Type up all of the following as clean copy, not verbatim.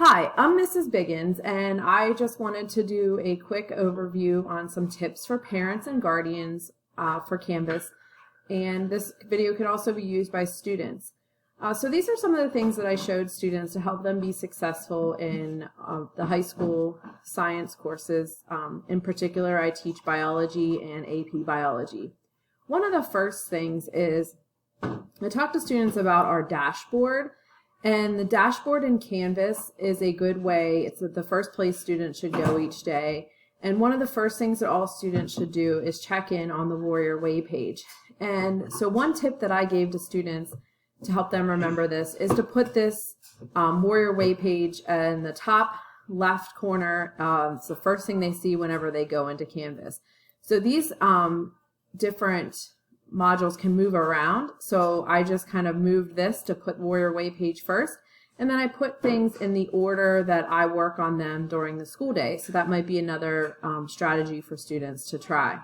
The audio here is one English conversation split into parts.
Hi, I'm Mrs. Biggins, and I just wanted to do a quick overview on some tips for parents and guardians for Canvas, and this video could also be used by students. So these are some of the things that I showed students to help them be successful in the high school science courses. In particular, I teach biology and AP biology. One of the first things is I talk to students about our dashboard. And the dashboard in Canvas is a good way. It's the first place students should go each day. And one of the first things that all students should do is check in on the Warrior Way page. And so one tip that I gave to students to help them remember this is to put this Warrior Way page in the top left corner. It's the first thing they see whenever they go into Canvas. So these different modules can move around, so I just kind of moved this to put Warrior Way page first, and then I put things in the order that I work on them during the school day. So that might be another strategy for students to try.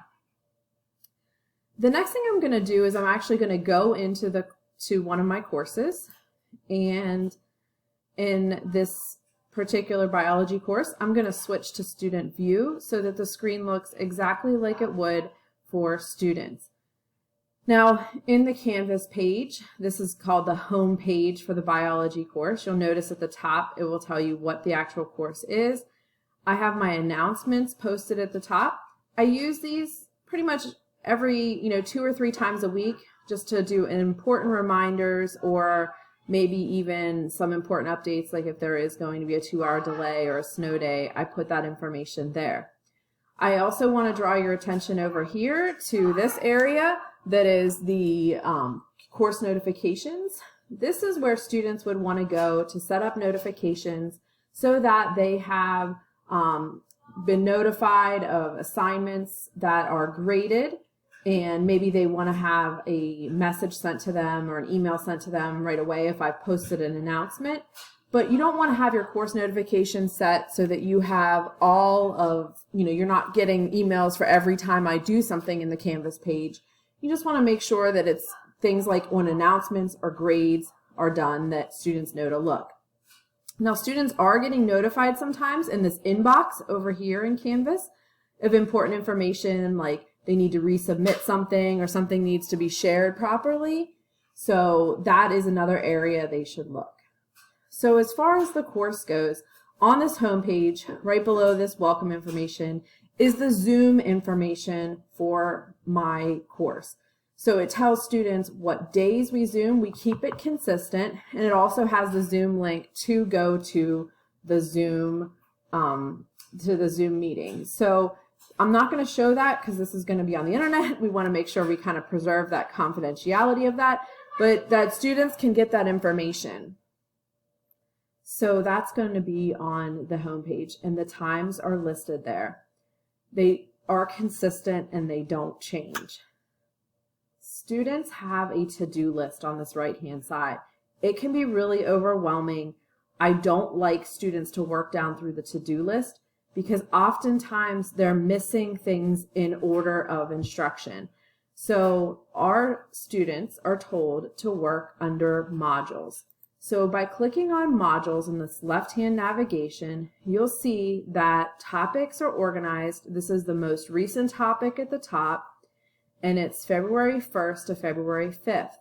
The next thing I'm going to do is I'm actually going to go into one of my courses, and in this particular biology course I'm going to switch to student view so that the screen looks exactly like it would for students. Now, in the Canvas page, this is called the home page for the biology course. You'll notice at the top it will tell you what the actual course is. I have my announcements posted at the top. I use these pretty much every 2 or 3 times a week just to do important reminders, or maybe even some important updates, like if there is going to be a 2-hour delay or a snow day, I put that information there. I also want to draw your attention over here to this area that is the course notifications. This is where students would want to go to set up notifications so that they have been notified of assignments that are graded, and maybe they want to have a message sent to them or an email sent to them right away if I've posted an announcement. But you don't want to have your course notifications set so that you have all of, you're not getting emails for every time I do something in the Canvas page. You just want to make sure that it's things like when announcements or grades are done that students know to look. Now, students are getting notified sometimes in this inbox over here in Canvas of important information, like they need to resubmit something or something needs to be shared properly. So that is another area they should look. So as far as the course goes, on this home page, right below this welcome information, is the Zoom information for my course. So it tells students what days we Zoom. We keep it consistent, and it also has the Zoom link to go to the Zoom meeting. So I'm not going to show that because this is going to be on the internet. We want to make sure we kind of preserve that confidentiality of that, but that students can get that information. So that's going to be on the home page, and the times are listed there. They are consistent and they don't change. Students have a to-do list on this right-hand side. It can be really overwhelming. I don't like students to work down through the to-do list because oftentimes they're missing things in order of instruction. So our students are told to work under modules. So by clicking on modules in this left-hand navigation, you'll see that topics are organized. This is the most recent topic at the top, and it's February 1st to February 5th.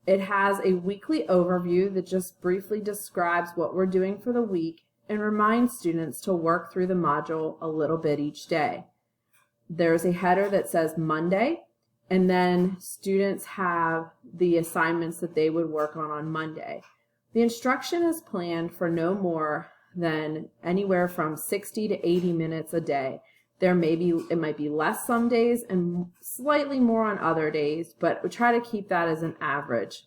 It has a weekly overview that just briefly describes what we're doing for the week and reminds students to work through the module a little bit each day. There's a header that says Monday, and then students have the assignments that they would work on Monday. The instruction is planned for no more than anywhere from 60 to 80 minutes a day. It might be less some days and slightly more on other days, but we try to keep that as an average.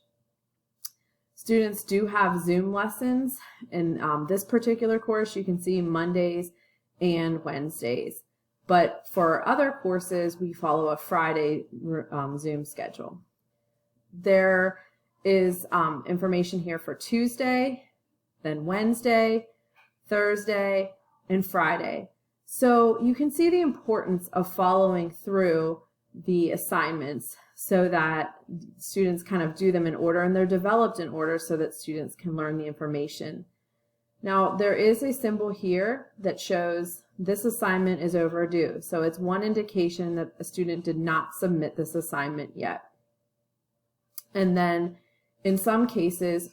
Students do have Zoom lessons. In this particular course, you can see Mondays and Wednesdays. But for other courses, we follow a Friday Zoom schedule. There is information here for Tuesday, then Wednesday, Thursday, and Friday. So you can see the importance of following through the assignments so that students kind of do them in order, and they're developed in order so that students can learn the information. Now, there is a symbol here that shows this assignment is overdue. So it's one indication that a student did not submit this assignment yet. And then in some cases,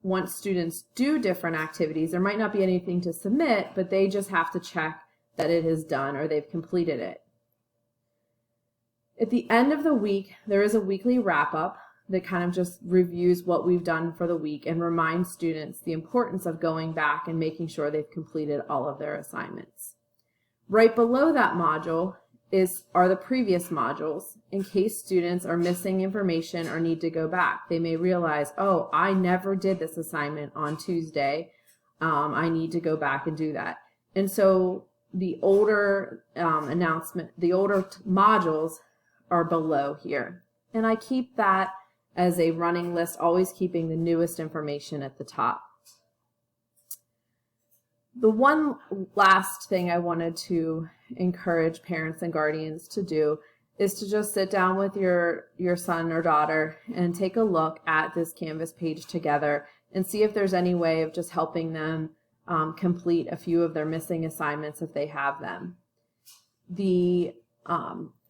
once students do different activities, there might not be anything to submit, but they just have to check that it is done or they've completed it. At the end of the week, there is a weekly wrap-up that kind of just reviews what we've done for the week and reminds students the importance of going back and making sure they've completed all of their assignments. Right below that module are the previous modules in case students are missing information or need to go back. They may realize, oh, I never did this assignment on Tuesday. I need to go back and do that. And so the older the older modules are below here. And I keep that as a running list, always keeping the newest information at the top. The one last thing I wanted to encourage parents and guardians to do is to just sit down with your son or daughter and take a look at this Canvas page together and see if there's any way of just helping them complete a few of their missing assignments if they have them. The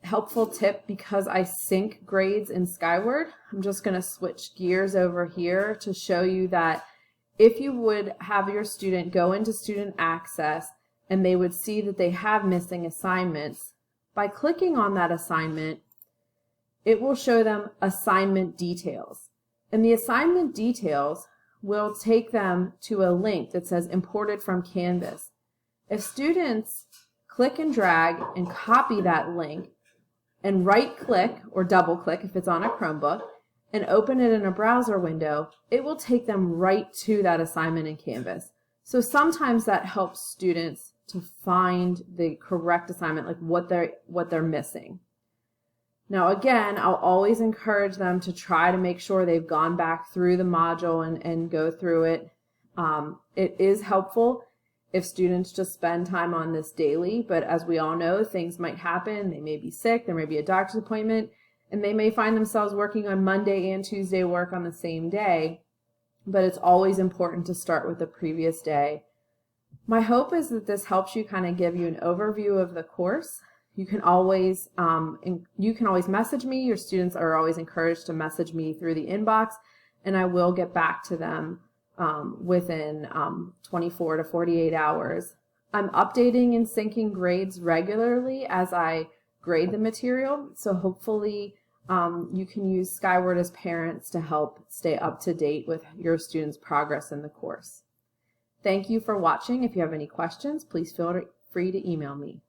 helpful tip, because I sync grades in Skyward, I'm just going to switch gears over here to show you that if you would have your student go into Student Access and they would see that they have missing assignments, by clicking on that assignment, it will show them assignment details. And the assignment details will take them to a link that says imported from Canvas. If students click and drag and copy that link and right-click or double-click if it's on a Chromebook and open it in a browser window, it will take them right to that assignment in Canvas. So sometimes that helps students to find the correct assignment, like what they're missing. Now again, I'll always encourage them to try to make sure they've gone back through the module and go through it. It is helpful if students just spend time on this daily, but as we all know, things might happen. They may be sick, there may be a doctor's appointment, and they may find themselves working on Monday and Tuesday work on the same day, but it's always important to start with the previous day. My hope is that this helps you kind of give you an overview of the course. You can always message me. Your students are always encouraged to message me through the inbox, and I will get back to them within 24 to 48 hours. I'm updating and syncing grades regularly as I grade the material, so hopefully you can use Skyward as parents to help stay up to date with your students' progress in the course. Thank you for watching. If you have any questions, please feel free to email me.